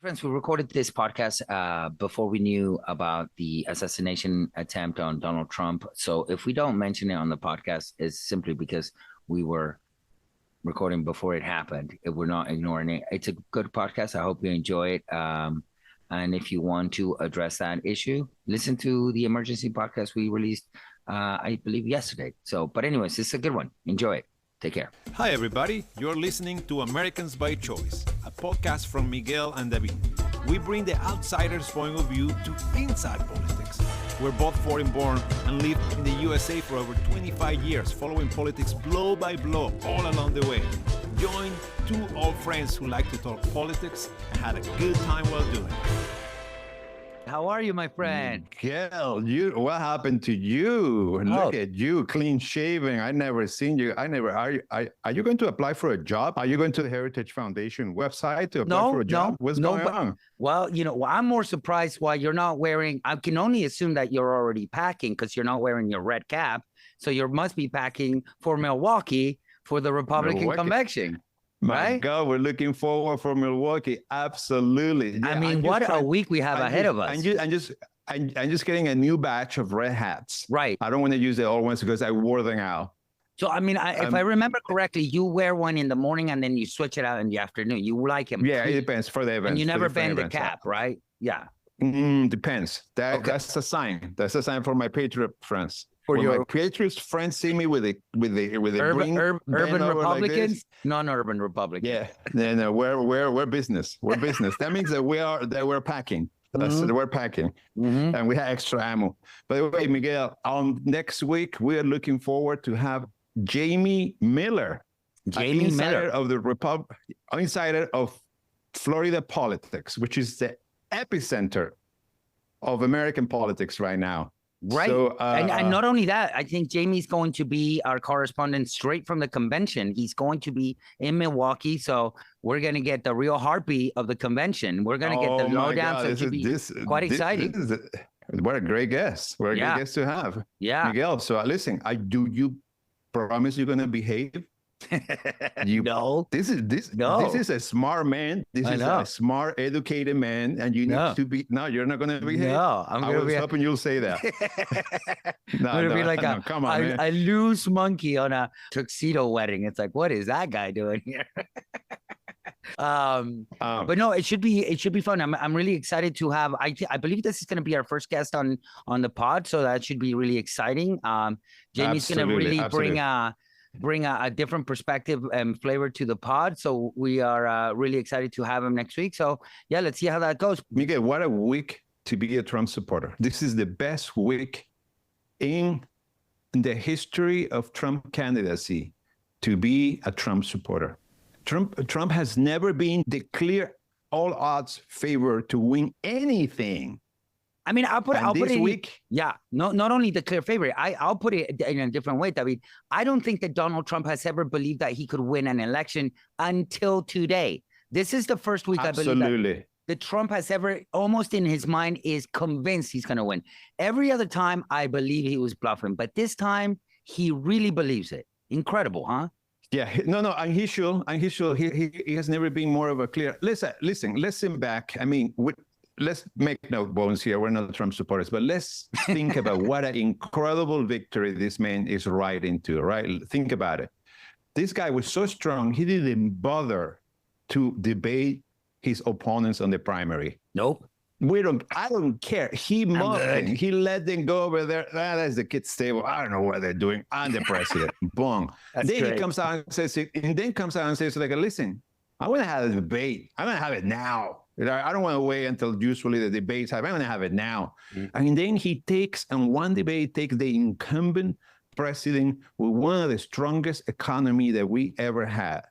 Friends, we recorded this podcast before we knew about the assassination attempt on Donald Trump. So if we don't mention it on the podcast, it's simply because we were recording before it happened. We're not ignoring it. It's a good podcast. I hope you enjoy it. And if you want to address that issue, listen to the emergency podcast we released, I believe, yesterday. So, but anyways, it's a good one. Enjoy it. Take care. Hi, everybody. You're listening to Americans by Choice, a podcast from Miguel and David. We bring the outsider's point of view to inside politics. We're both foreign-born and lived in the USA for over 25 years, following politics blow by blow all along the way. Join two old friends who like to talk politics and had a good time while doing it. How are you, my friend? Miguel, what happened to you? Look at you, clean shaven. I never seen you. Are you going to apply for a job? Are you going to the Heritage Foundation website to apply for a job? What's going on? Well, I'm more surprised why you're not wearing, I can only assume that you're already packing because you're not wearing your red cap. So you must be packing for Milwaukee for the Republican convention. My right? God, we're looking forward for Milwaukee. Absolutely. Yeah, I mean, what a week we have ahead of us. I'm just getting a new batch of red hats. Right. I don't want to use the old ones because I wore them out. So, I mean, if I remember correctly, you wear one in the morning and then you switch it out in the afternoon. You like him. Yeah, it depends for the event. And you never bend the cap, right? Yeah. Depends. That's a sign. That's a sign for my Patriot friends. When your Patriots friends see me with urban Republicans, like non-urban Republicans. Yeah, no, we're business. We're business. That means that we're packing. We're packing, and we have extra ammo. By the way, Miguel, next week we are looking forward to have Jamie Miller, insider of Florida politics, which is the epicenter of American politics right now. Right. So, and not only that, I think Jamie's going to be our correspondent straight from the convention. He's going to be in Milwaukee. So we're going to get the real heartbeat of the convention. We're going to get the lowdown. So it should be quite exciting. What a great guest. What a great guest to have. Yeah. Miguel, so listen, do you promise you're going to behave? No. This is a smart man. This is a smart, educated man, and you need to be. No, you're not going to behave. No, I was hoping you'll say that. No, be like come on, man. A loose monkey on a tuxedo wedding. It's like, what is that guy doing here? But no, it should be fun. I'm really excited to have. I believe this is going to be our first guest on the pod, so that should be really exciting. Jamie's going to really bring a different perspective and flavor to the pod. So we are really excited to have him next week. So yeah, let's see how that goes. Miguel, what a week to be a Trump supporter. This is the best week in the history of Trump candidacy to be a Trump supporter. Trump has never been the clear all odds favor to win anything. I mean, I'll put it. Yeah, not only the clear favorite. I'll put it in a different way, David. I don't think that Donald Trump has ever believed that he could win an election until today. This is the first week I believe that Trump has ever, almost in his mind, is convinced he's going to win. Every other time, I believe he was bluffing, but this time he really believes it. Incredible, huh? Yeah, no, and he should. He has never been more of a clear. Listen back. I mean, let's make no bones here. We're not Trump supporters, but let's think about what an incredible victory this man is riding to, right? Think about it. This guy was so strong, he didn't bother to debate his opponents on the primary. Nope. I don't care. He mocked them. He let them go over there. That's the kids' table. I don't know what they're doing. I'm the president. Boom. Then he comes out and says, like, listen, I want to have a debate. I'm going to have it now. I don't want to wait until usually the debates happen. I'm going to have it now. And then he takes the incumbent president with one of the strongest economy that we ever had.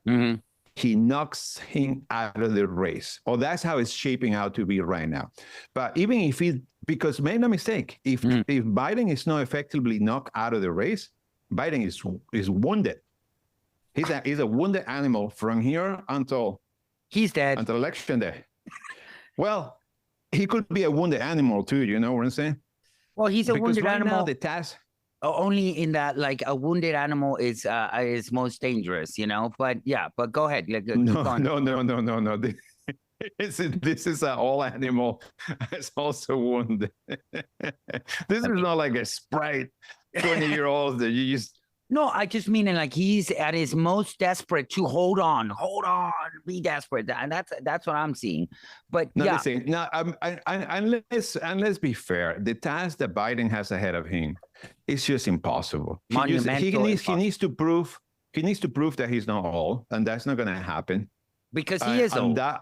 He knocks him out of the race. Or that's how it's shaping out to be right now. But even if because make no mistake, if Biden is not effectively knocked out of the race, Biden is wounded. He's a wounded animal from here until he's dead. Until election day. Well, he could be a wounded animal too. You know what I'm saying? Well, he's a wounded animal. Now the task. Only in that, like, a wounded animal is most dangerous, you know. But yeah, but go ahead. No. This is an all animal. It's also wounded. This is not like a Sprite 20-year-old that you just. No, I just mean like he's at his most desperate to hold on, be desperate, and that's what I'm seeing. But no, yeah, listen, no, and let's be fair. The task that Biden has ahead of him is just impossible. He needs to prove that he's not old, and that's not going to happen because he is old. And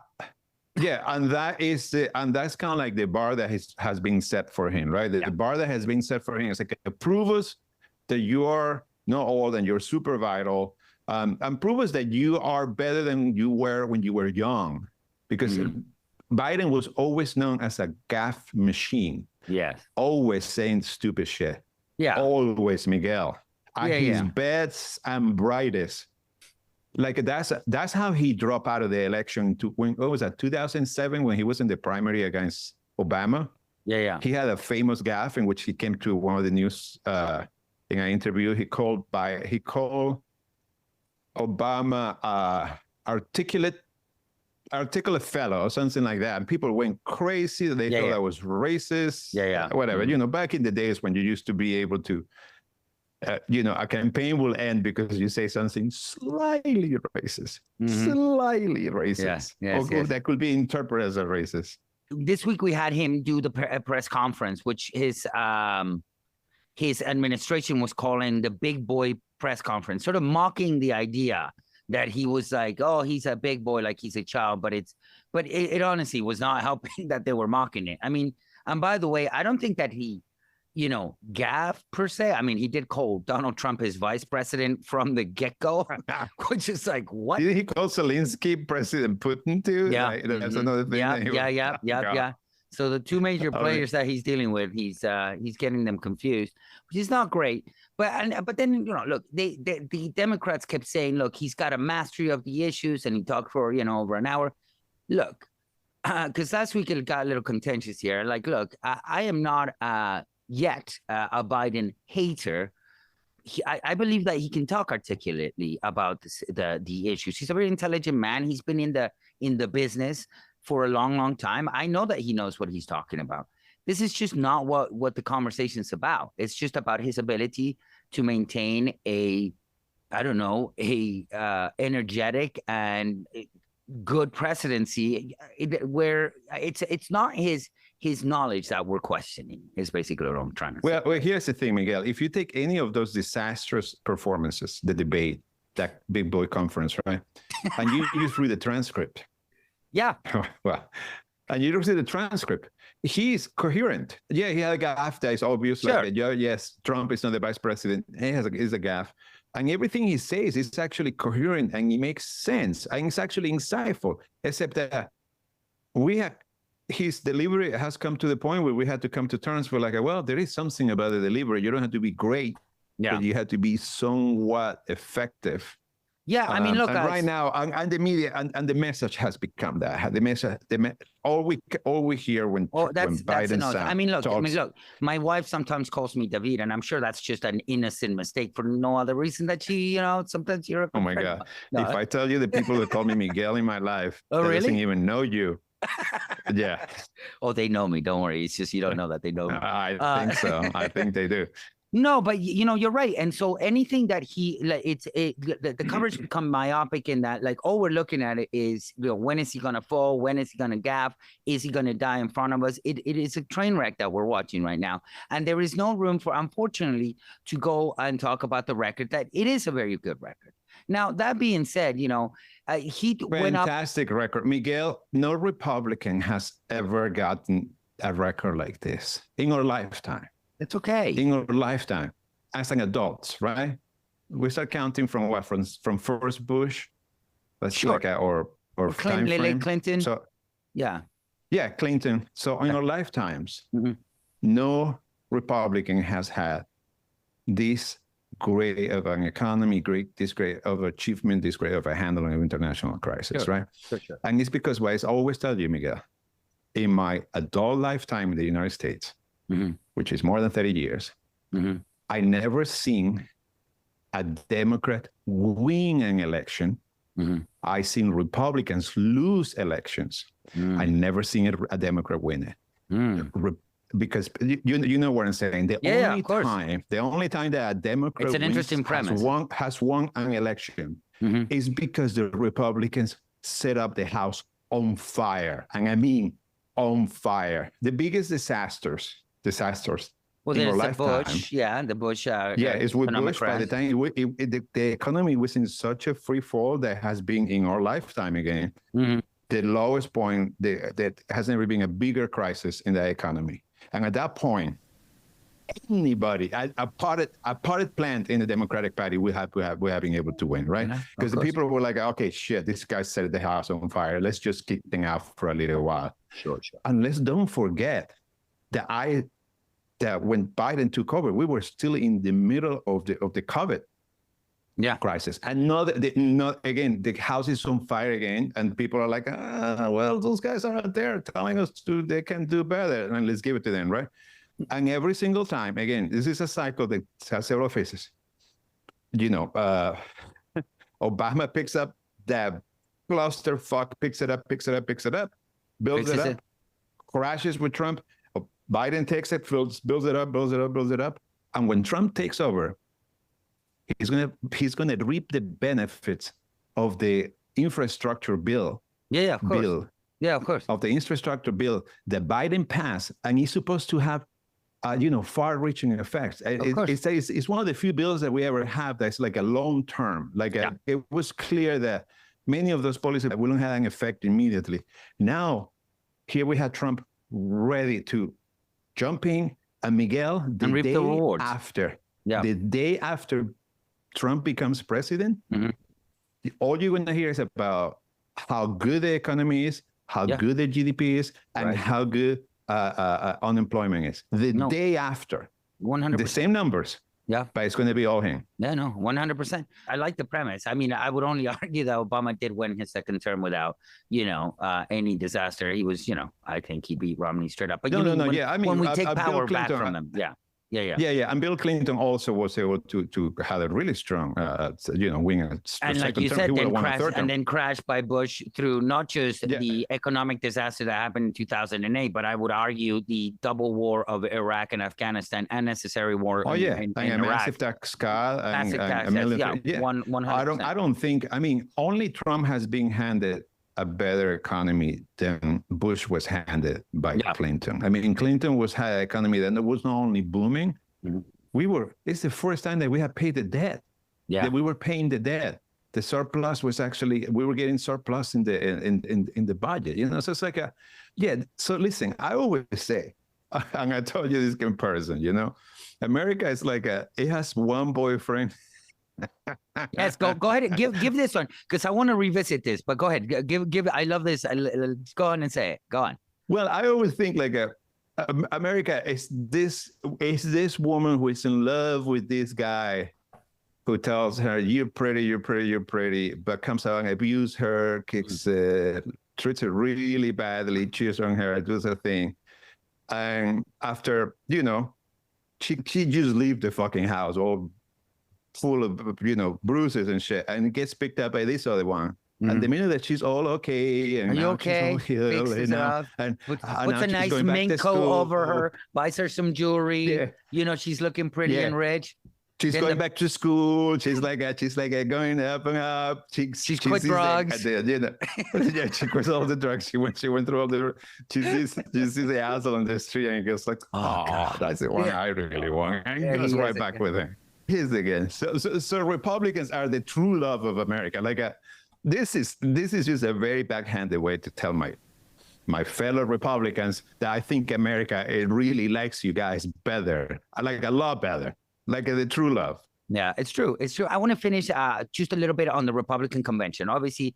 that's kind of like the bar that has been set for him, right? The bar that has been set for him is like, prove us that you are not old and you're super vital, and prove us that you are better than you were when you were young, because Biden was always known as a gaffe machine. Yes, always saying stupid shit. Yeah, always, Miguel. At his best and brightest. Like that's how he dropped out of the election. What was that? 2007, when he was in the primary against Obama. Yeah. He had a famous gaffe in which he came to one of the news. In an interview, he called Obama articulate fellow or something like that, and people went crazy. They thought that was racist. Whatever. Mm-hmm. Back in the days when you used to be able to, a campaign will end because you say something slightly racist, that could be interpreted as a racist. This week we had him do the press conference, which his administration was calling the big boy press conference, sort of mocking the idea that he was like, oh, he's a big boy, like he's a child, but it honestly was not helping that they were mocking it. I mean, and by the way, I don't think that he, gaffe per se. I mean, he did call Donald Trump his vice president from the get-go, which is like, what? Did he call Zelensky President Putin too? Yeah. That's another thing. Yeah. So the two major players that he's dealing with, he's getting them confused, which is not great. But then look, the Democrats kept saying, look, he's got a mastery of the issues, and he talked for over an hour. Look, because last week it got a little contentious here. Like, look, I am not yet a Biden hater. I believe that he can talk articulately about the issues. He's a very intelligent man. He's been in the business for a long, long time. I know that he knows what he's talking about. This is just not what the conversation's about. It's just about his ability to maintain a energetic and good presidency, where it's not his knowledge that we're questioning, is basically what I'm trying to say. Well, here's the thing, Miguel. If you take any of those disastrous performances, the debate, that big boy conference, right? And you read the transcript. Yeah. Well, and you see the transcript. He's coherent. Yeah, he had a gaffe that is obvious. Sure. Like, yes, Trump is not the vice president. He's a gaffe. And everything he says is actually coherent, and it makes sense. And it's actually insightful, except that his delivery has come to the point where we had to come to terms with, like, well, there is something about the delivery. You don't have to be great, but you have to be somewhat effective. Yeah, I mean, look, right now, and the media and the message has become that. The message, all we hear when Biden talks. I mean, look, my wife sometimes calls me David, and I'm sure that's just an innocent mistake for no other reason that she, sometimes you're. Oh my God! No. If I tell you the people that call me Miguel in my life, really? Doesn't even know you. Yeah. Oh, they know me. Don't worry. It's just you don't know that they know me. I think so. I think they do. No, but you're right. And so anything that the coverage become myopic in that, like, all we're looking at it is, when is he going to fall? When is he going to gaffe? Is he going to die in front of us? It is a train wreck that we're watching right now. And there is no room for, unfortunately, to go and talk about the record, that it is a very good record. Now, that being said, he went up. Fantastic record. Miguel, no Republican has ever gotten a record like this in our lifetime. It's okay. In our lifetime, as an adult, right? We start counting from what? From first Bush, that's sure. Like or Clinton, Clinton. So yeah, Clinton. So in our lifetimes, no Republican has had this great of an economy, this great of achievement, this great of a handling of international crisis, sure. Right? Sure. And it's because I always tell you, Miguel, in my adult lifetime in the United States, which is more than 30 years, I never seen a Democrat win an election I've seen Republicans lose elections. I never seen a Democrat win it. Because you know what I'm saying. The only time that a Democrat it's an interesting premise. has won an election is because the Republicans set up the House on fire, and I mean on fire. The biggest disasters. Well, there's the Bush, the Bush. It's with Bush. By the time the economy was in such a free fall that has been in our lifetime again. The lowest point. That has never been a bigger crisis in the economy. And at that point, anybody, a potted plant in the Democratic Party, we have been able to win, right? Because the people were like, okay, shit, this guy set the house on fire. Let's just kick things out for a little while. Sure. And let's don't forget that when Biden took over, we were still in the middle of the COVID crisis. And again, the house is on fire again, and people are like, well, those guys are out there telling us they can do better, and let's give it to them, right? And every single time, again, this is a cycle that has several phases. Obama picks up that clusterfuck, picks it up, builds it up, crashes with Trump. Biden takes it, builds it up. And when Trump takes over, he's gonna reap the benefits of the infrastructure bill. Of course. Of course. Of the infrastructure bill that Biden passed, and he's supposed to have, far-reaching effects. It's one of the few bills that we ever have that's like a long term. It was clear that many of those policies wouldn't have an effect immediately. Now, here we had Trump ready to jump in, and Miguel, and reap the rewards. The day after Trump becomes president, all you're going to hear is about how good the economy is, how good the GDP is, and how good unemployment is. The day after, 100%. The same numbers. But it's going to be all him. 100%. I like the premise. I mean, I would only argue that Obama did win his second term without, any disaster. He was, I think he beat Romney straight up. But when we take power back from him, and Bill Clinton also was able to have a really strong, win. And like you said, then crashed by Bush through not just the economic disaster that happened in 2008, but I would argue the double war of Iraq and Afghanistan, unnecessary war in Iraq. Massive tax cut. I don't think. I mean, only Trump has been handed a better economy than Bush was handed by Clinton. I mean, Clinton had an economy that was not only booming. It's the first time that we have paid the debt. That we were paying the debt. The surplus was actually, we were getting surplus in the budget. So it's like So listen, I always say, and I told you this comparison. America is like it has one boyfriend. Yes, go ahead and give this one, because I want to revisit this. But go ahead, give. I love this. Go on and say it. Go on. Well, I always think America is this woman who is in love with this guy who tells her you're pretty, but comes out and abuses her, treats her really badly, cheats on her, does her thing, and after she just leaves the fucking house all full of bruises and shit, and gets picked up by this other one. And the minute that she's all okay, and are you okay? Fixes her up. And puts a nice mink coat over her, buys her some jewelry. She's looking pretty and rich. She's going back to school. She's like going up and up. She's quit drugs. She quit all the drugs. She went through all the. She sees the asshole on the street and goes like, that's the one I really want. And goes right back with her. Here's again. So Republicans are the true love of America. This is just a very backhanded way to tell my fellow Republicans that I think America, it really likes you guys better, like a lot better, like the true love. Yeah, it's true. It's true. I want to finish just a little bit on the Republican convention. Obviously,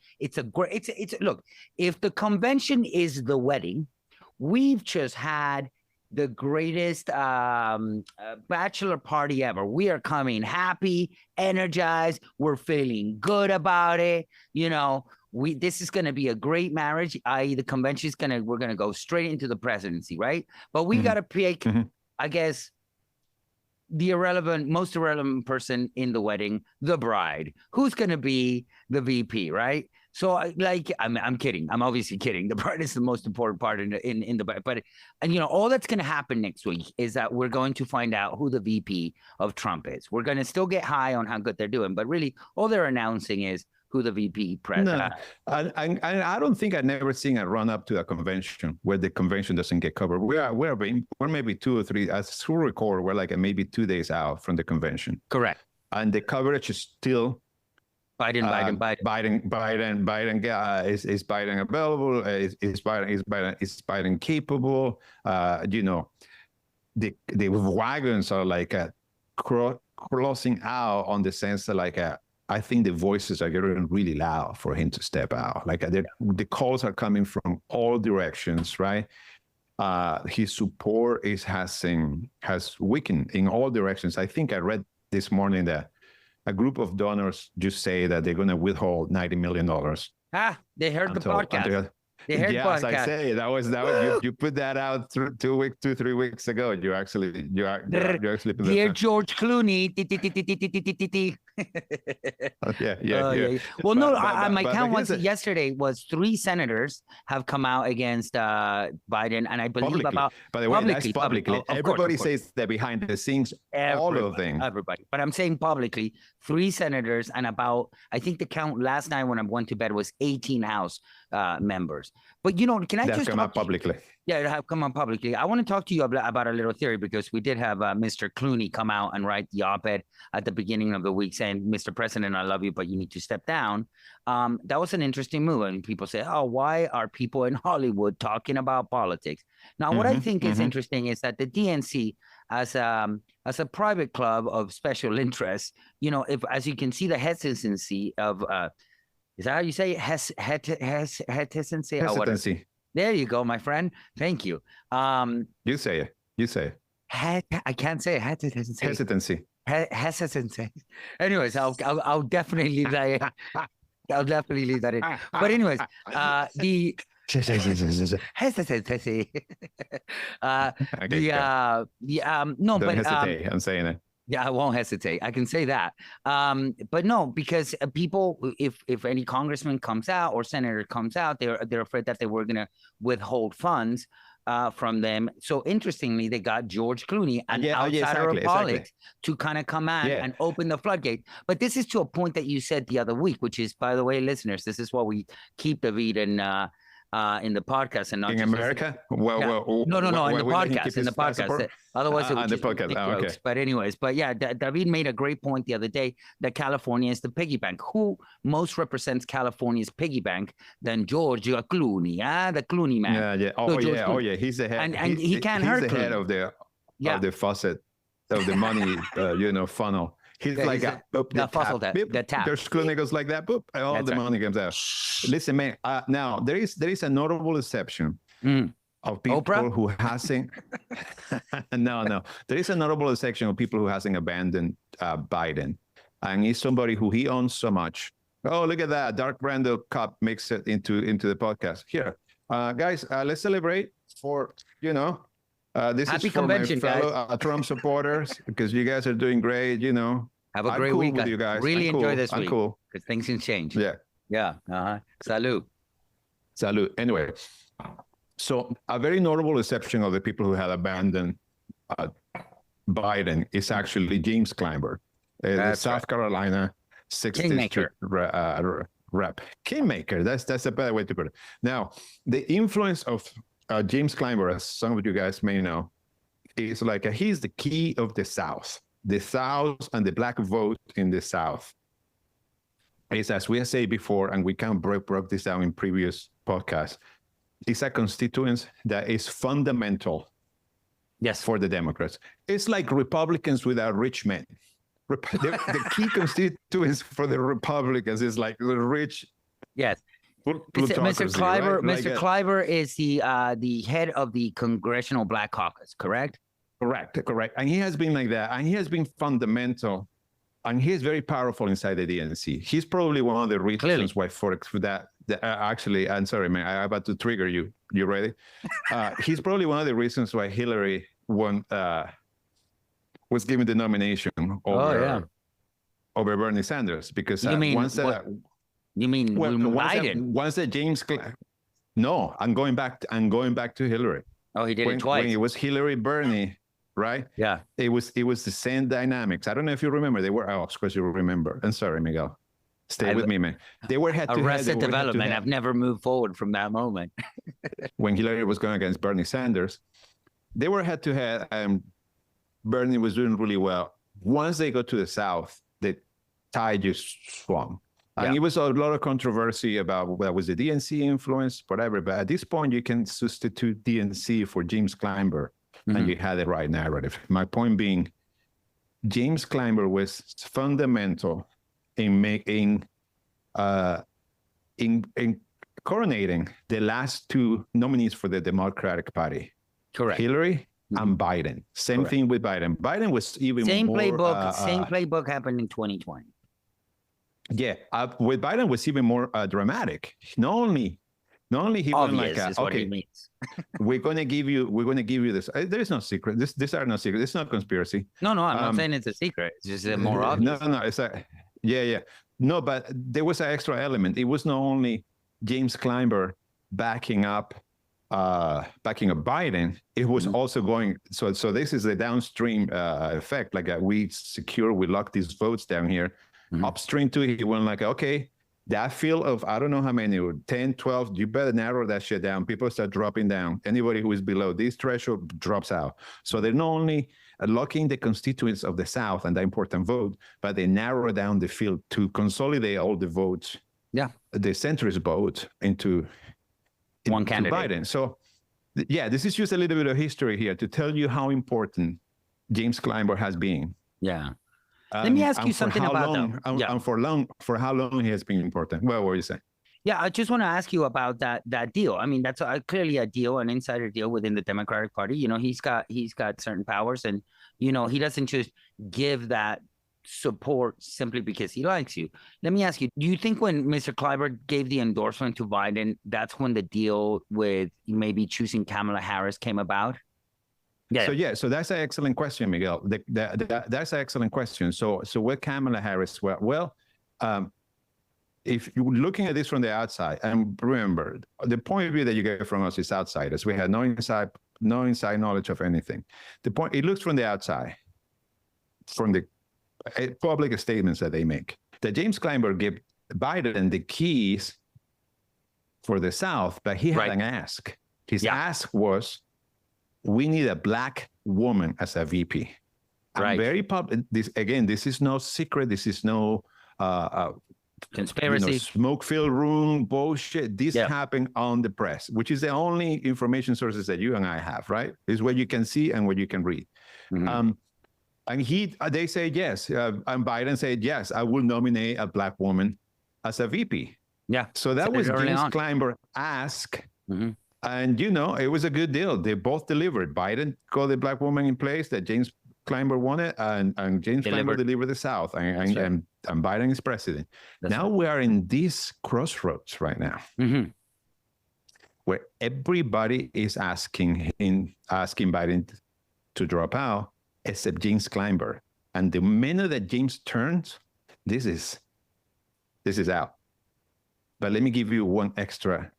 look, if the convention is the wedding, we've just had the greatest bachelor party ever. We are coming happy, energized. We're feeling good about it. This is going to be a great marriage. I.e., the convention we're going to go straight into the presidency, right? But we got to pick, I guess, the most irrelevant person in the wedding, the bride. Who's going to be the VP, right? So I'm kidding. I'm obviously kidding. The part is the most important part in the but and all that's going to happen next week is that we're going to find out who the VP of Trump is. We're going to still get high on how good they're doing, but really all they're announcing is who the VP president. No, I don't think I've never seen a run up to a convention where the convention doesn't get covered. We're maybe 2 or 3 as through record. We're like maybe 2 days out from the convention. Correct. And the coverage is still. Biden. Is Biden available? Is Biden capable? The wagons are like crossing out on the sense that I think the voices are getting really loud for him to step out. The calls are coming from all directions, right? His support has weakened in all directions. I think I read this morning that a group of donors just say that they're going to withhold $90 million. They heard the podcast. They heard yes, podcast. I say that was you put that out 3 weeks ago. You actually Dear George Clooney. Yeah. Well, my count was yesterday was 3 senators have come out against Biden, and I believe publicly. about by the way, that's publicly. Everybody says that behind the scenes, all of them. Everybody, but I'm saying publicly, 3 senators and about I think the count last night when I went to bed was 18 House members. But can I just come out publicly? Yeah, it have come out publicly. I want to talk to you about a little theory because we did have Mr. Clooney come out and write the op-ed at the beginning of the week saying, "Mr. President, I love you, but you need to step down." That was an interesting move, and people say, "Oh, why are people in Hollywood talking about politics?" Now, what I think is interesting is that the DNC, as a private club of special interests, if as you can see, the hesitancy of is that how you say it? Hesitancy? Hesitancy. There you go, my friend. Thank you. You say it. I can't say it. Hesitancy. Hesitancy. Anyways, I'll definitely leave that in. I'll definitely leave that in. But anyways, the hesitancy. No, Don't but hesitate. I'm saying it. Yeah, I won't hesitate. I can say that. But no, because people, if any congressman comes out or senator comes out, they're afraid that they were going to withhold funds from them. So interestingly, they got George Clooney, an outsider of politics, to kind of come out and open the floodgate. But this is to a point that you said the other week, which is, by the way, listeners, this is what we keep David in the podcast and not in just America. No, in the podcast. In the podcast. Otherwise, it would just podcast. be jokes. But anyways, David made a great point the other day that California is the piggy bank. Who most represents California's piggy bank than George Clooney? The Clooney man. Yeah. Oh yeah. He's the head, and he can't hurt. He's the head of the faucet of the money, funnel. He's like the tap. There's Clooney goes like that, boop, and all the money comes out. Listen, man. Now there is a notable exception of people Oprah? who hasn't. No. There is a notable section of people who hasn't abandoned Biden, and he's somebody who he owns so much. Oh, look at that! Dark Brando cup makes it into the podcast. Here, guys, let's celebrate for this Happy is for convention, my fellow Trump supporters because you guys are doing great. Have a great week with you guys. Really enjoy this week. Cool because things can change. Yeah. Salud. Anyway, so a very notable exception of the people who had abandoned Biden is actually James Clyburn, the South Carolina 6th District rep. Kingmaker. That's a better way to put it. Now, the influence of James Clyburn, as some of you guys may know, is he's the key of the South and the black vote in the South. It's, as we have said before, and we kind of broke this down in previous podcasts, it's a constituency that is fundamental for the Democrats. It's like Republicans without rich men. The key constituency for the Republicans is like the rich. Yes. Mr. Clyburn, right? Mr. Clyburn is the head of the Congressional Black Caucus, correct? Correct. And he has been like that, and he has been fundamental, and he is very powerful inside the DNC. He's probably one of the reasons why for that. Actually, I'm sorry, man, I'm about to trigger you. You ready? He's probably one of the reasons why Hillary was given the nomination over Bernie Sanders, because You mean Biden? Once that no, I'm going back to Hillary. Oh, he did it twice. When it was Hillary Bernie, right? Yeah. It was the same dynamics. I don't know if you remember. They were, of course you remember. I'm sorry, Miguel. Stay with me, man. They were Arrested Development. I've never moved forward from that moment. When Hillary was going against Bernie Sanders, they were head to head, and Bernie was doing really well. Once they got to the South, the tide just swung. And it was a lot of controversy about whether it was the DNC influence, whatever. But at this point, you can substitute DNC for James Clyburn, and you had the right narrative. My point being, James Clyburn was fundamental in coronating the last two nominees for the Democratic Party. Correct. Hillary and Biden. Same thing with Biden. Biden was even same more... Same playbook happened in 2020. Yeah, with Biden was even more dramatic. Not only he went like, okay, we're gonna give you this. There is no secret. These are no secret. It's not conspiracy. No, I'm not saying it's a secret. It's just more obvious. No. It's a yeah. No, but there was an extra element. It was not only James Clyburn backing up Biden. It was also going. So this is the downstream effect. Like we lock these votes down here. Upstream to it, he went like, okay, that field of, I don't know how many, 10, 12, you better narrow that shit down. People start dropping down. Anybody who is below this threshold drops out. So they're not only locking the constituents of the South and the important vote, but they narrow down the field to consolidate all the votes, the centrist vote into one candidate. Biden. So, this is just a little bit of history here to tell you how important James Clyburn has been. Yeah. Let me ask you something about that. And for how long he has been important. What were you saying? Yeah, I just want to ask you about that deal. I mean, that's clearly a deal, an insider deal within the Democratic Party. You know, he's got certain powers, and you know, he doesn't just give that support simply because he likes you. Let me ask you: do you think when Mr. Clyburn gave the endorsement to Biden, that's when the deal with maybe choosing Kamala Harris came about? So that's an excellent question, Miguel. That's an excellent question. So with Kamala Harris, if you're looking at this from the outside, and remember, the point of view that you get from us is outsiders. We had no inside knowledge of anything. It looks from the outside, from the public statements that they make, that James Clyburn gave Biden the keys for the South, but he had an ask. His ask was, we need a black woman as a VP. I'm very public. This is no secret. This is no conspiracy, smoke-filled room bullshit. This happened on the press, which is the only information sources that you and I have, right? Is what you can see and what you can read. And they say yes, and Biden said yes, I will nominate a black woman as a VP. Yeah. So that was James Clyburn ask. And, you know, it was a good deal. They both delivered. Biden got the black woman in place that James Clyburn wanted, and James Clyburn delivered the South, and Biden is president. Now we are in this crossroads right now, where everybody is asking Biden to drop out, except James Clyburn. And the minute that James turns, this is out. But let me give you one extra.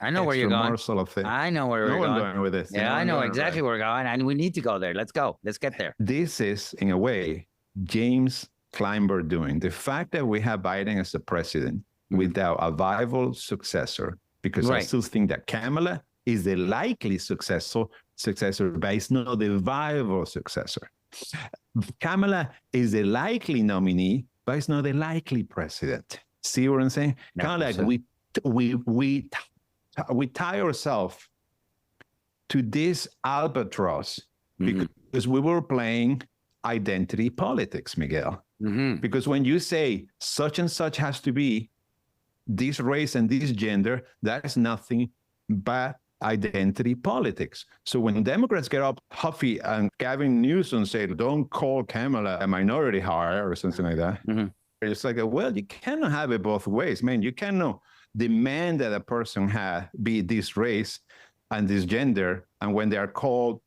I know where you're going. I know where we're going with this. Yeah, I know exactly where we're going, and we need to go there. Let's go. Let's get there. This is, in a way, James Clyburn doing. The fact that we have Biden as the president without a viable successor, because I still think that Kamala is the likely successor, but it's not the viable successor. Kamala is the likely nominee, but it's not the likely president. See what I'm saying? Kind of like we tie ourselves to this albatross because we were playing identity politics, Miguel. Because when you say such and such has to be this race and this gender, that is nothing but identity politics. So when Democrats get up huffy and Gavin Newsom said, don't call Kamala a minority hire or something like that, it's like, well, you cannot have it both ways, man. You cannot demand that a person be this race and this gender, and when they are called,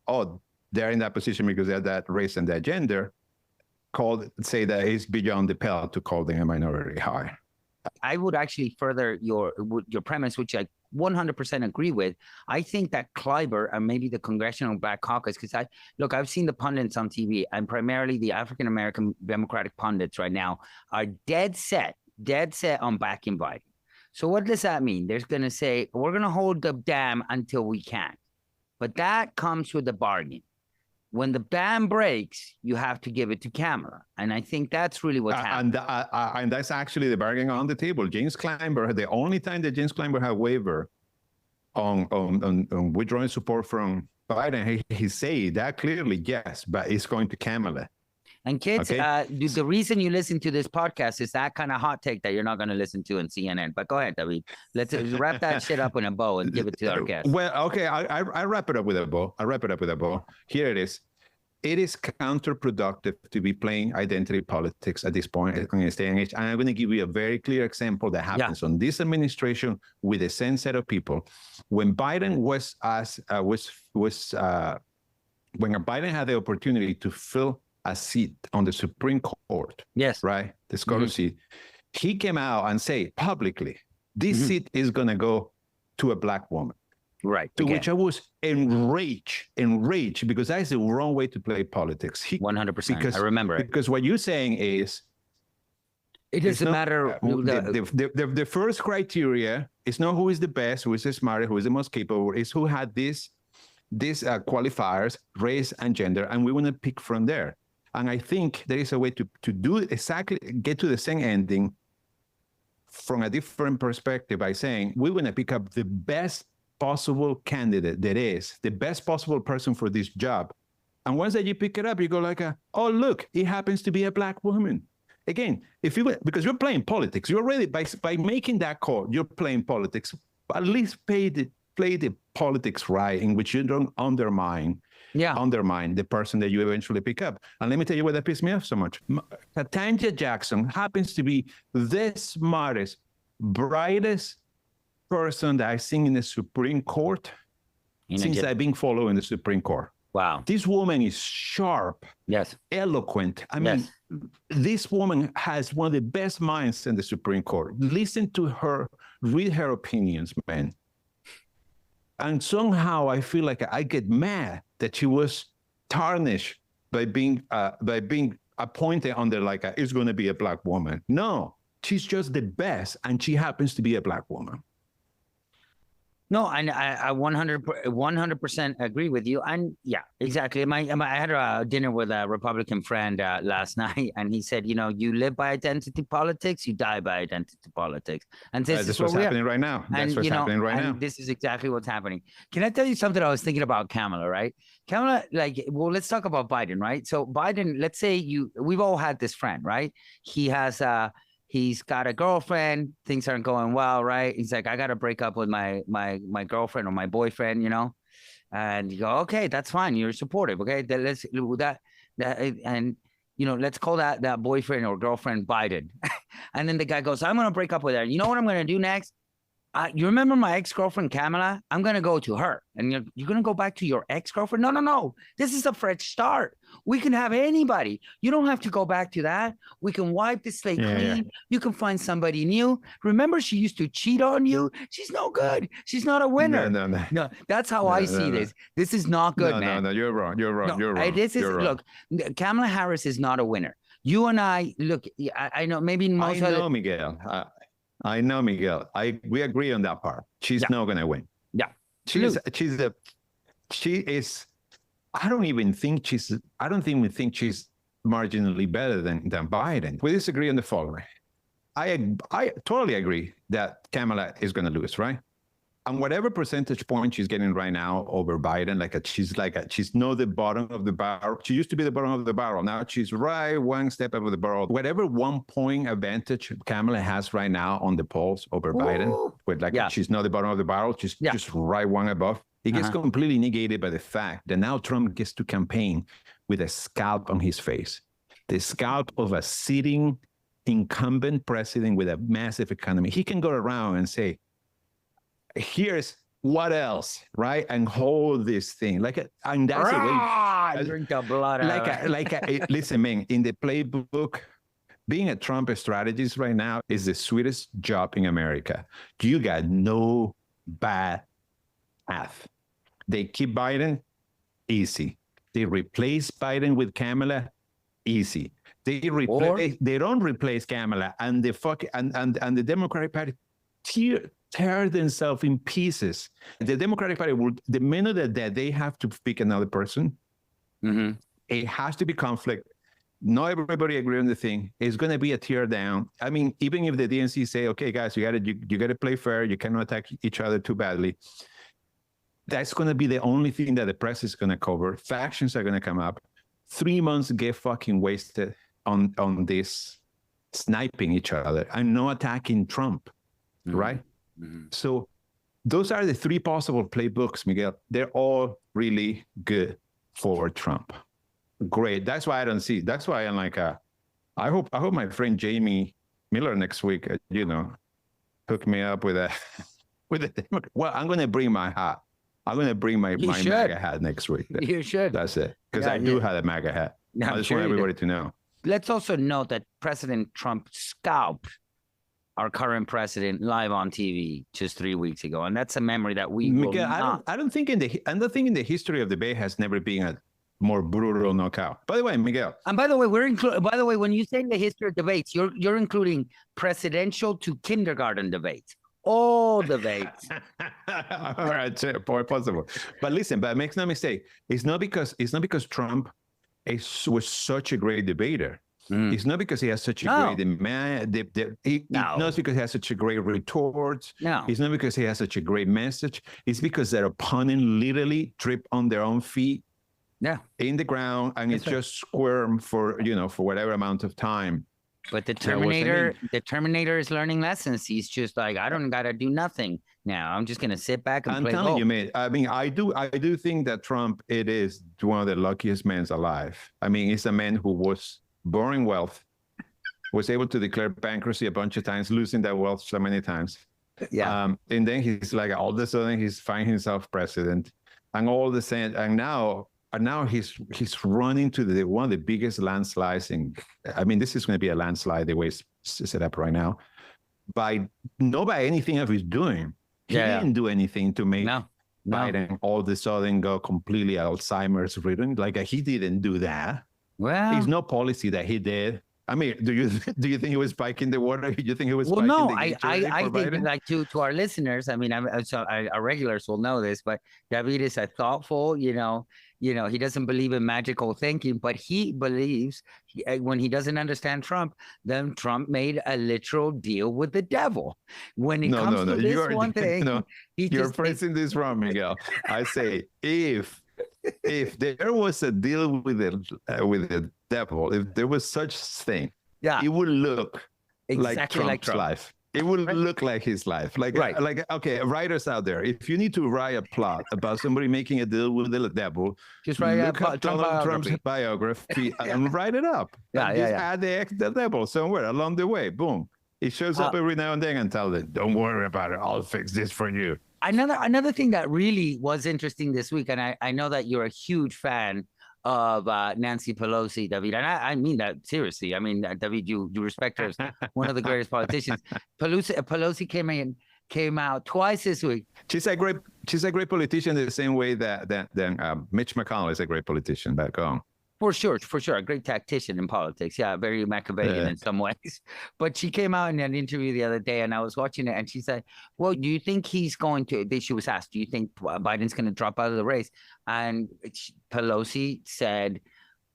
they're in that position because they're that race and that gender, say that it's beyond the pale to call them a minority hire. I would actually further your premise, which I 100% agree with. I think that Clyburn and maybe the Congressional Black Caucus, because I've seen the pundits on TV, and primarily the African American Democratic pundits right now are dead set on backing Biden. So what does that mean? They're going to say, we're going to hold the dam until we can. But that comes with the bargain. When the dam breaks, you have to give it to Kamala. And I think that's really what's happening. And that's actually the bargain on the table. James Clyburn, the only time that James Clyburn had wavered on withdrawing support from Biden, he said that clearly, yes, but it's going to Kamala. And kids, okay? The reason you listen to this podcast is that kind of hot take that you're not going to listen to in CNN. But go ahead, David. Let's wrap that shit up in a bow and give it to our guests. Well, okay, I wrap it up with a bow. Here it is. It is counterproductive to be playing identity politics at this point in this day and age. And I'm going to give you a very clear example that happens on this administration with the same set of people. When Biden when Biden had the opportunity to fill a seat on the Supreme Court, yes, right, the scholar seat, he came out and said publicly, this seat is going to go to a Black woman. Right. To which I was enraged, because that is the wrong way to play politics. 100%. I remember it. Because what you're saying is, it doesn't matter. The first criteria is not who is the best, who is the smartest, who is the most capable, is who had these qualifiers, race and gender, and we want to pick from there. And I think there is a way to do exactly, get to the same ending from a different perspective by saying we want to pick up the best possible candidate that is the best possible person for this job. And once that you pick it up, you go like, oh, look, it happens to be a Black woman. Again, because you're playing politics, you're already, by making that call, you're playing politics. At least play the politics right, in which you don't undermine the person that you eventually pick up. And let me tell you what that pissed me off so much. Tanya Jackson happens to be the smartest, brightest person that I've seen in the Supreme Court since I've been following the Supreme Court. Wow. This woman is sharp, eloquent. I mean, this woman has one of the best minds in the Supreme Court. Listen to her, read her opinions, man. And somehow I feel like I get mad that she was tarnished by being appointed under it's going to be a Black woman. No, she's just the best, and she happens to be a Black woman. No, and I 100% agree with you. And yeah, exactly. I had a dinner with a Republican friend last night, and he said, you live by identity politics, you die by identity politics. And this is what's happening right now. That's what's happening right now. This is exactly what's happening. Can I tell you something I was thinking about Kamala, right? Kamala, let's talk about Biden, right? So Biden, let's say we've all had this friend, right? He's got a girlfriend, things aren't going well, right? He's like, I got to break up with my girlfriend or my boyfriend, and you go, okay, that's fine. You're supportive. Okay. Let's call that boyfriend or girlfriend Biden. And then the guy goes, I'm going to break up with her. You know what I'm going to do next? You remember my ex-girlfriend, Kamala? I'm going to go to her. And you're going to go back to your ex-girlfriend? No. This is a fresh start. We can have anybody. You don't have to go back to that. We can wipe the slate clean. Yeah. You can find somebody new. Remember, she used to cheat on you? She's no good. She's not a winner. No, that's how I see this. This is not good, man. No, you're wrong. You're wrong. Look, Kamala Harris is not a winner. You and I, look, I know maybe most I know, Miguel. I know, Miguel. We agree on that part. She's not going to win. Yeah. She is. I don't even think she's marginally better than Biden. We disagree on the following. I totally agree that Kamala is going to lose, right? And whatever percentage point she's getting right now over Biden, she's not the bottom of the barrel. She used to be the bottom of the barrel. Now she's right one step above the barrel. Whatever 1 point advantage Kamala has right now on the polls over Biden, she's not the bottom of the barrel. She's just right one above. It gets completely negated by the fact that now Trump gets to campaign with a scalp on his face, the scalp of a sitting incumbent president with a massive economy. He can go around and say, here's what else, right? And hold this thing and that's the way. Drink the blood listen, man, in the playbook being a Trump strategist right now is the sweetest job in America. You got no bad path. They keep Biden, easy. They replace Biden with Kamala, easy. They don't replace Kamala, and the Democratic Party tear themselves in pieces. The Democratic Party would, the minute that they have to pick another person, it has to be conflict. Not everybody agree on the thing. It's going to be a tear down. I mean, even if the DNC say, okay, guys, you got to play fair. You cannot attack each other too badly. That's going to be the only thing that the press is going to cover. Factions are going to come up. 3 months get fucking wasted on this sniping each other and not attacking Trump, right? So those are the three possible playbooks, Miguel. They're all really good for Trump. Great. That's why I don't see. That's why I'm like, I hope my friend Jamie Miller next week, hook me up with a Democrat. Well, I'm going to bring my hat. I'm going to bring my MAGA hat next week. You should. That's it. Because I do have a MAGA hat. I just want everybody to know. Let's also note that President Trump scalped our current president live on TV just 3 weeks ago, and that's a memory that we Miguel, will not. I don't think in the history of debate has never been a more brutal knockout. By the way, Miguel. And by the way, when you say the history of debates, you're including presidential to kindergarten debates. All debates. All right, possible. But listen, but make no mistake, it's not because Trump was such a great debater. It's not because he has such a great not because he has such a great retort. No. It's not because he has such a great message. It's because their opponent literally tripped on their own feet in the ground and it's just squirmed for whatever amount of time. But the Terminator is learning lessons. He's just like, I don't got to do nothing now. I'm just going to sit back and play golf. I'm telling you, man. I mean, I do think that Trump, it is one of the luckiest men alive. I mean, he's a man who was born in wealth, was able to declare bankruptcy a bunch of times, losing that wealth so many times. Yeah. And then he's like, all of a sudden, he's finding himself president. And all of a sudden, and now he's running to one of the biggest landslides I mean, this is going to be a landslide the way it's set up right now. Not by anything of his doing. He didn't do anything to make Biden all of a sudden go completely Alzheimer's ridden. Like he didn't do that. Well, there's no policy that he did. I mean, do you think he was spiking the water? Do you think he was? Well, no. I think like to our listeners. I mean, our regulars will know this, but David is a thoughtful. He doesn't believe in magical thinking, but he believes when he doesn't understand Trump, then Trump made a literal deal with the devil. When it comes to this one thing, you're phrasing this wrong, Miguel. I say if there was a deal with the devil, if there was such thing, it would look exactly like Trump's life. It would look like his life. Okay, writers out there, if you need to write a plot about somebody making a deal with the devil, just write Donald Trump's biography and write it up. Add the devil somewhere along the way. Boom. He shows up every now and then and tells them, don't worry about it. I'll fix this for you. Another thing that really was interesting this week, and I know that you're a huge fan of Nancy Pelosi, David, and I mean that seriously. I mean, David, you respect her as one of the greatest politicians. Pelosi came out twice this week. She's a great politician the same way that Mitch McConnell is a great politician back home. For sure. A great tactician in politics. Yeah, very Machiavellian in some ways. But she came out in an interview the other day and I was watching it and she said, well, do you think he's going to, she was asked, do you think Biden's going to drop out of the race? And Pelosi said,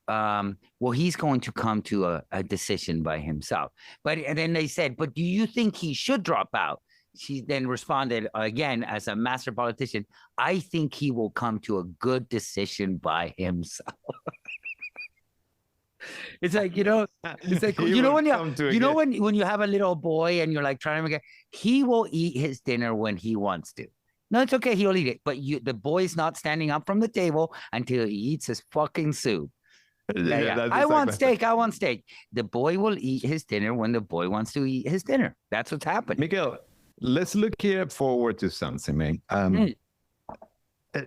well, he's going to come to a decision by himself. And then they said, but do you think he should drop out? She then responded again as a master politician, I think he will come to a good decision by himself. It's like, when you have a little boy and you're like trying to make he will eat his dinner when he wants to. No, it's okay. He'll eat it. But the boy's not standing up from the table until he eats his fucking soup. I want steak. The boy will eat his dinner when the boy wants to eat his dinner. That's what's happening. Miguel, let's look here forward to something, man.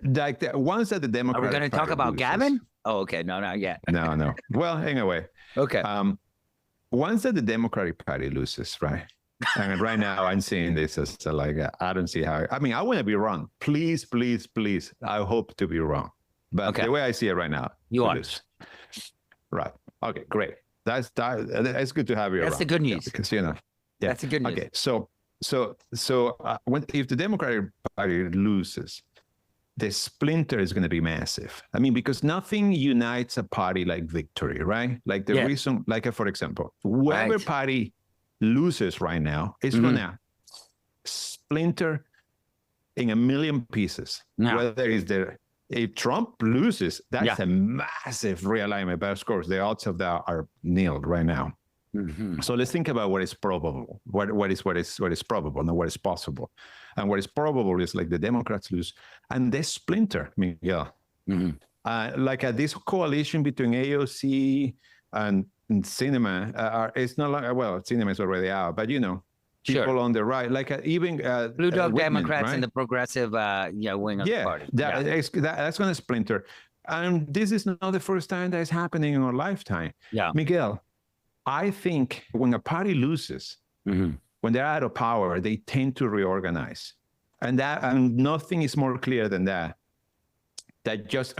Like once that the Democrats are we going to talk about Gavin? Oh, okay. No, not yet. No. Well, anyway. Okay. once that the Democratic Party loses, right? And right now I'm seeing this as like, I don't see how, I mean, I want to be wrong. Please, please, please. I hope to be wrong. But the way I see it right now, you are. Right. Okay, great. That's good to have you. That's the good news. Because, you know, that's the good news. Okay, so if the Democratic Party loses, the splinter is going to be massive. I mean, because nothing unites a party like victory, right? Like the reason, like for example, whoever party loses right now is going to splinter in a million pieces. Whether it's if Trump loses, that's a massive realignment. But of course, the odds of that are nil right now. So let's think about what is probable. What is probable, not what is possible. And what is probable is like the Democrats lose, and they splinter, Miguel. Like this coalition between AOC and Cinema, it's not like, well, Cinema is already out, but you know, people on the right, like even Blue Dog Whitman, Democrats right? and the progressive wing of the party. That's going to splinter. And this is not the first time that is happening in our lifetime. Miguel, I think when a party loses, when they're out of power, they tend to reorganize. And nothing is more clear than that.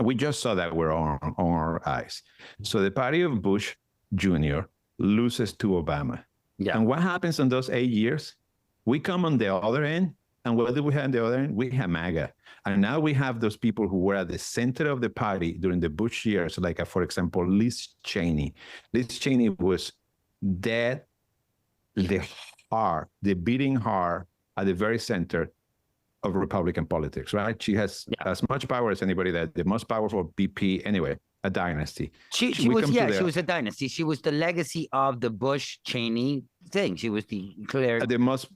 We just saw that we're on our eyes. So the party of Bush Jr. loses to Obama. And what happens in those 8 years? We come on the other end, and what do we have on the other end? We have MAGA. And now we have those people who were at the center of the party during the Bush years, like, for example, Liz Cheney. Liz Cheney was dead, the beating heart at the very center of Republican politics, right? She has as much power as anybody, that the most powerful VP, anyway, a dynasty. She was a dynasty. She was the legacy of the Bush Cheney thing. She was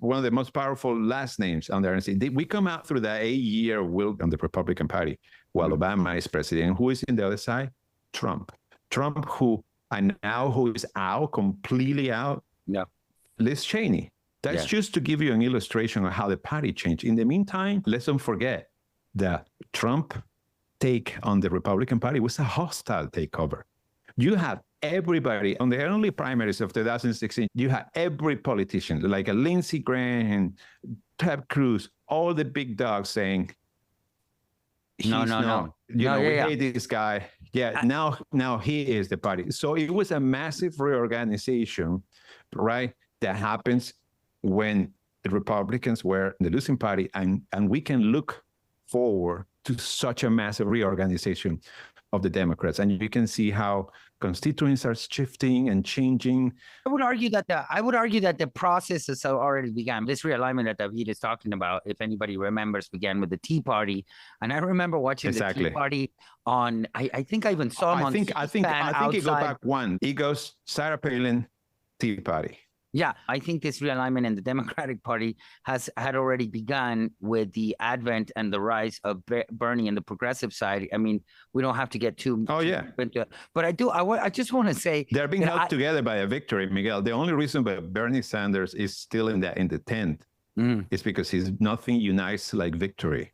one of the most powerful last names on the dynasty. We come out through that 8-year will on the Republican Party while Obama is president. Who is in the other side? Trump, who is out, completely out. Liz Cheney. That's just to give you an illustration of how the party changed. In the meantime, let's don't forget that Trump take on the Republican Party was a hostile takeover. You have everybody on the early primaries of 2016. You had every politician, like a Lindsey Graham, Ted Cruz, all the big dogs saying, no. We hate this guy. Now he is the party. So it was a massive reorganization, right? That happens when the Republicans were the losing party, and we can look forward to such a massive reorganization of the Democrats. And you can see how constituents are shifting and changing. I would argue that the process has already begun. This realignment that David is talking about, if anybody remembers, began with the Tea Party. And I remember watching the Tea Party on, I think I even saw him on I think it goes back one. It goes Sarah Palin, Tea Party. Yeah, I think this realignment in the Democratic Party had already begun with the advent and the rise of Bernie and the progressive side. I mean, we don't have to get too into it. But I just want to say they're being held together by a victory, Miguel. The only reason that Bernie Sanders is still in the tent is because nothing unites like victory.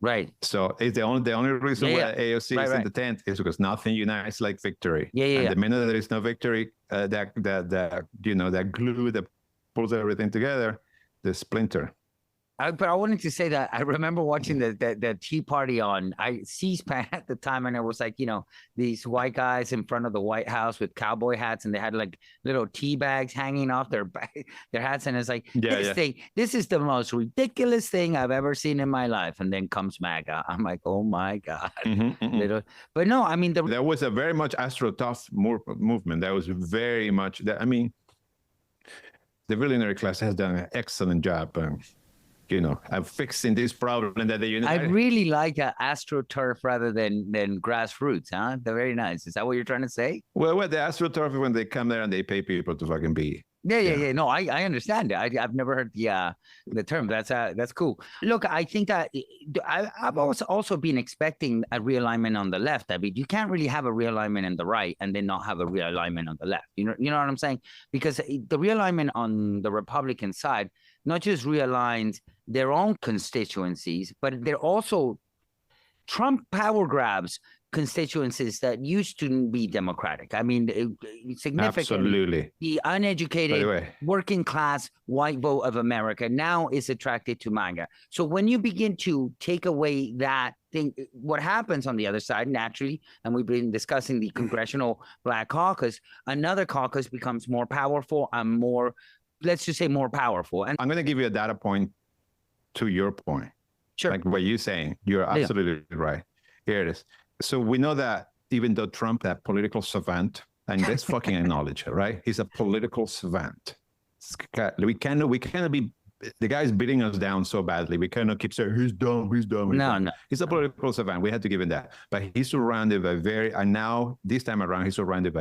Right. So it's the only reason why AOC is in the tent is because nothing unites like victory. And the minute there is no victory, that glue that pulls everything together, the splinter. But I wanted to say that I remember watching the Tea Party on C-SPAN at the time, and it was like, these white guys in front of the White House with cowboy hats, and they had like little tea bags hanging off their hats, and it's like, this is the most ridiculous thing I've ever seen in my life. And then comes MAGA. I'm like, oh my God. But no, I mean, there was a very much AstroTurf movement. That was very much that. I mean, the billionaire class has done an excellent job. I'm fixing this problem that the United. I really like AstroTurf rather than grassroots, huh? They're very nice. Is that what you're trying to say? Well, the AstroTurf is when they come there and they pay people to fucking be. Yeah. No, I understand it. I've never heard the term. That's cool. Look, I think that I've also been expecting a realignment on the left. I mean, you can't really have a realignment on the right and then not have a realignment on the left. You know what I'm saying? Because the realignment on the Republican side not just realigns their own constituencies, but they're also Trump power grabs constituencies that used to be Democratic. I mean, significantly. Absolutely. The uneducated, working class, white vote of America now is attracted to MAGA. So when you begin to take away that thing, what happens on the other side naturally, and we've been discussing the Congressional Black Caucus, another caucus becomes more powerful and more, let's just say more powerful. And I'm going to give you a data point to your point. Sure. Like what you're saying, you're absolutely right. Here it is. So we know that even though Trump, that political savant, and let's fucking acknowledge it, right? He's a political savant. We cannot be, the guy's beating us down so badly. We cannot keep saying, he's dumb. No. He's a political savant. We had to give him that. But he's surrounded by and now this time around, he's surrounded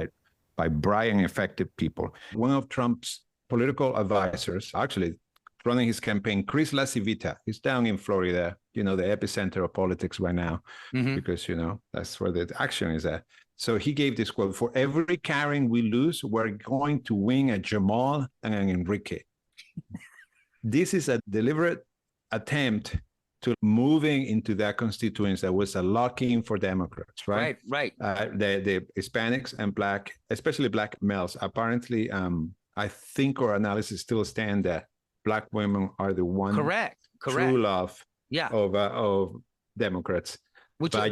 by bright and effective people. One of Trump's political advisors, actually running his campaign, Chris LaCivita, he's down in Florida, the epicenter of politics right now, because, that's where the action is at. So he gave this quote: "For every Karen we lose, we're going to win a Jamal and an Enrique." This is a deliberate attempt to moving into that constituency that was a lock-in for Democrats, right? Right. The Hispanics and Black, especially Black males, apparently, I think our analysis still stand that Black women are the one true love of Democrats. But they're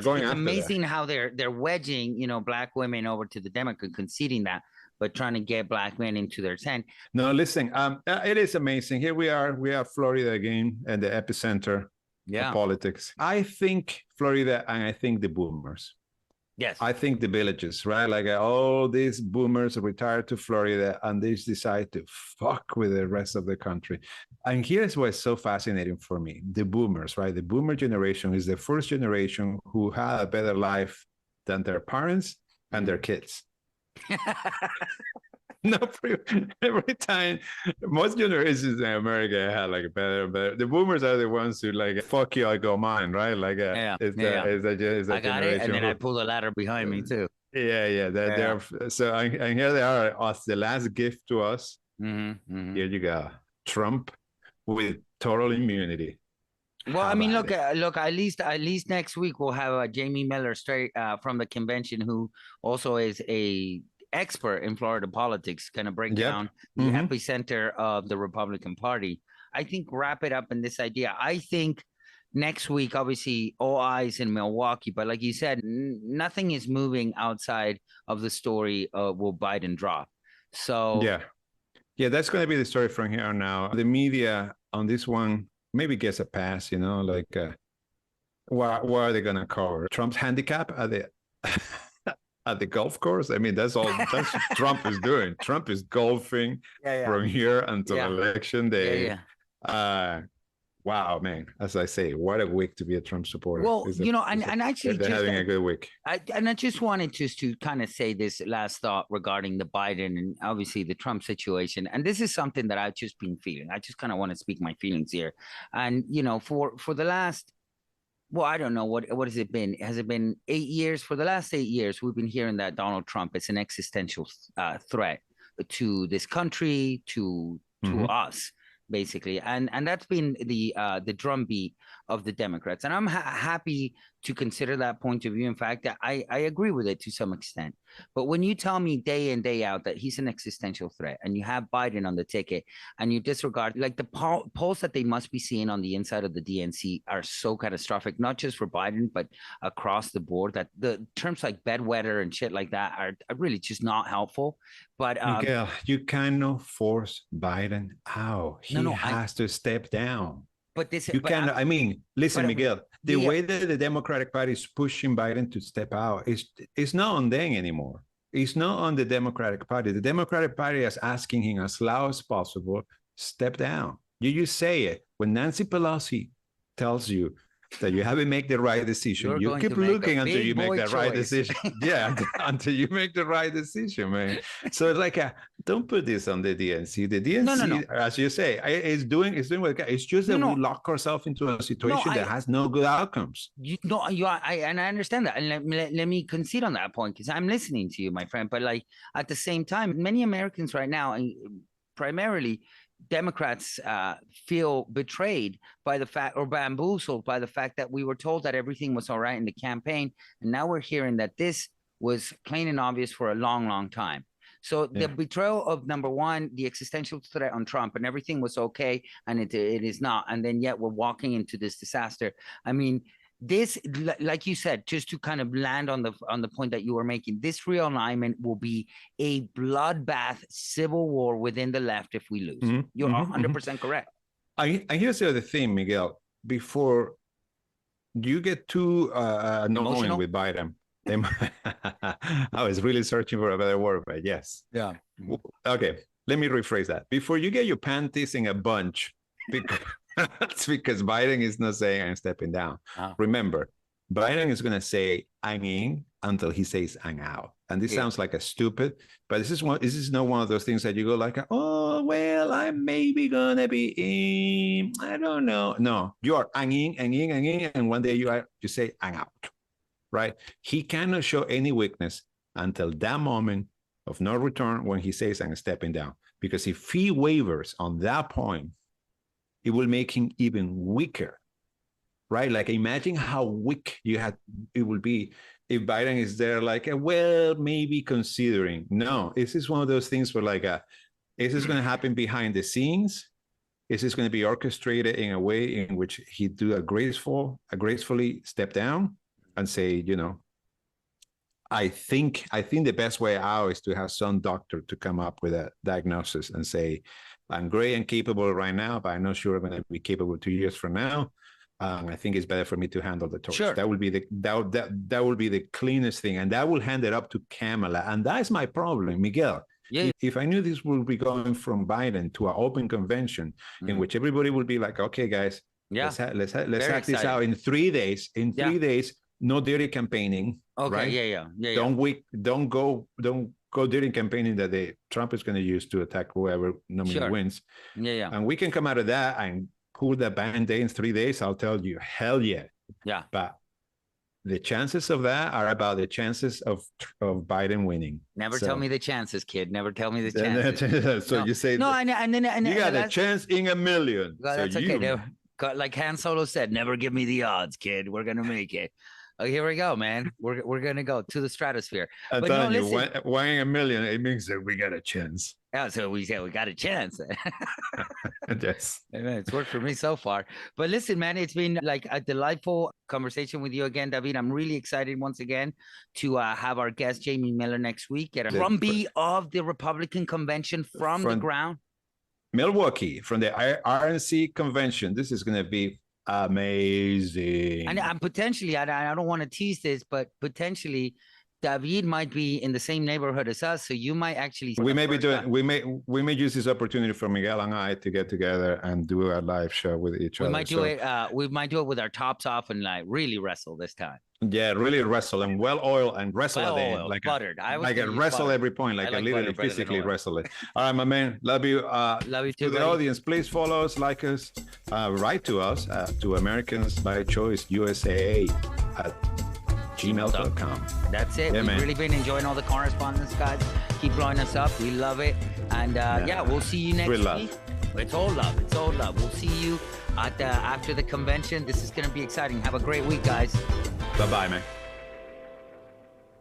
going after amazing that. How they're wedging, Black women over to the Democrat, conceding that, but trying to get Black men into their tent. No, listen, it is amazing. Here we have Florida again at the epicenter of politics. I think Florida, and I think the boomers. Yes. I think the villages, right? Like all these boomers retired to Florida and they decide to fuck with the rest of the country. And here's what's so fascinating for me. The boomers, right? The boomer generation is the first generation who had a better life than their parents and their kids. No, every time, most generations in America had like a better. The boomers are the ones who like, fuck you, I go mine, right? Like, it's I got it, and then I pull the ladder behind me too. They're so, and here they are as the last gift to us. Here you go, Trump with total immunity. Well, I mean, look. At least next week we'll have Jamie Miller straight from the convention, who also is a expert in Florida politics, kind of break down the epicenter of the Republican Party. I think wrap it up in this idea. I think next week, obviously, all eyes in Milwaukee, but like you said, nothing is moving outside of the story of will Biden drop. So yeah, that's going to be the story from here on now. The media on this one maybe gets a pass, like what are they going to cover? Trump's handicap at the at the golf course? I mean, that's Trump is doing. Trump is golfing from here until election day. Wow, man. As I say, what a week to be a Trump supporter. Well, and actually they're having a good week. I just wanted to kind of say this last thought regarding the Biden and obviously the Trump situation. And this is something that I've just been feeling. I just kind of want to speak my feelings here. And, for the last, well, I don't know, what has it been? Has it been 8 years? For the last 8 years, we've been hearing that Donald Trump is an existential threat to this country, to us, basically. And that's been the drumbeat of the Democrats. And I'm happy to consider that point of view. In fact, I agree with it to some extent. But when you tell me day in, day out that he's an existential threat and you have Biden on the ticket and you disregard, like the polls that they must be seeing on the inside of the DNC are so catastrophic, not just for Biden, but across the board, that the terms like bedwetter and shit like that are really just not helpful. But Miguel, you cannot force Biden out. He has to step down. But this you cannot. I mean, listen, Miguel. The way that the Democratic Party is pushing Biden to step out is not on them anymore. It's not on the Democratic Party. The Democratic Party is asking him as loud as possible, step down. You say it. When Nancy Pelosi tells you that you haven't made the right decision, you keep looking until you make the right decision. Yeah, until you make the right decision, man. So it's like, don't put this on the DNC. The DNC, no. As you say, it's doing what it's just that we lock ourselves into a situation that has no good outcomes. And I understand that. And let me concede on that point, because I'm listening to you, my friend. But like at the same time, many Americans right now, and primarily, Democrats feel betrayed by the fact, or bamboozled by the fact that we were told that everything was all right in the campaign, and now we're hearing that this was plain and obvious for a long, long time. So the betrayal of, number one, the existential threat on Trump, and everything was okay, and it is not, and then yet we're walking into this disaster. I mean, this, like you said, just to kind of land on the point that you were making, this realignment will be a bloodbath civil war within the left if we lose. You're 100% correct. And here's the other thing, Miguel. Before you get too annoying with Biden, I was really searching for a better word, but yes. Yeah. Okay, let me rephrase that. Before you get your panties in a bunch, because Biden is not saying I'm stepping down. Remember, Biden is going to say I'm in until he says I'm out. And this sounds like a stupid, but this is not one of those things that you go like, oh, well, I'm maybe going to be in. I don't know. No, you are I'm in, and one day you say I'm out, right? He cannot show any weakness until that moment of no return when he says I'm stepping down. Because if he wavers on that point, it will make him even weaker, right? Like, imagine how weak it will be if Biden is there, like, well, maybe considering. No, this is one of those things where, like, is this going to happen behind the scenes? Is this going to be orchestrated in a way in which he do a gracefully step down and say, I think the best way out is to have some doctor to come up with a diagnosis and say, I'm great and capable right now, but I'm not sure I'm going to be capable 2 years from now. I think it's better for me to handle the torch. Sure. That will be that will be the cleanest thing, and that will hand it up to Kamala. And that's my problem, Miguel. Yeah. If I knew this would be going from Biden to an open convention in which everybody would be like, okay, guys, let's act this out in 3 days. In 3 days, no dirty campaigning. Okay. Right? Don't go dirty campaigning that Trump is going to use to attack whoever nominee wins. And we can come out of that and pull the Band-Aid in 3 days. I'll tell you, hell yeah. Yeah. But the chances of that are about the chances of Biden winning. Never tell me the chances, kid. Never tell me the chances. So you say, no, and you got a chance in a million. Well, that's okay. Like Han Solo said, never give me the odds, kid. We're going to make it. Oh, here we go, man. We're going to go to the stratosphere. I'm telling you, one in a million, it means that we got a chance. Yeah, so we said we got a chance. Yes. It's worked for me so far. But listen, man, it's been like a delightful conversation with you again, David. I'm really excited once again to have our guest, Jamie Miller, next week. Get a drumbeat of the Republican convention from the ground. Milwaukee, from the RNC convention. This is going to be amazing. And potentially, I don't want to tease this, but potentially David might be in the same neighborhood as us, so you might actually. We may use this opportunity for Miguel and I to get together and do a live show with each other. We might do it with our tops off and like really wrestle this time. Yeah, really wrestle and well oiled and wrestle like buttered. Wrestle every point, like I literally physically wrestle it. All right, my man. Love you. Love you too, to the audience. Please follow us, like us, write to us to Americans by Choice USA at gmail.com. That's it. We've really been enjoying all the correspondence, guys. Keep blowing us up. We love it. And we'll see you next week. It's all love. It's all love. We'll see you after the convention. This is going to be exciting. Have a great week, guys. Bye-bye, man.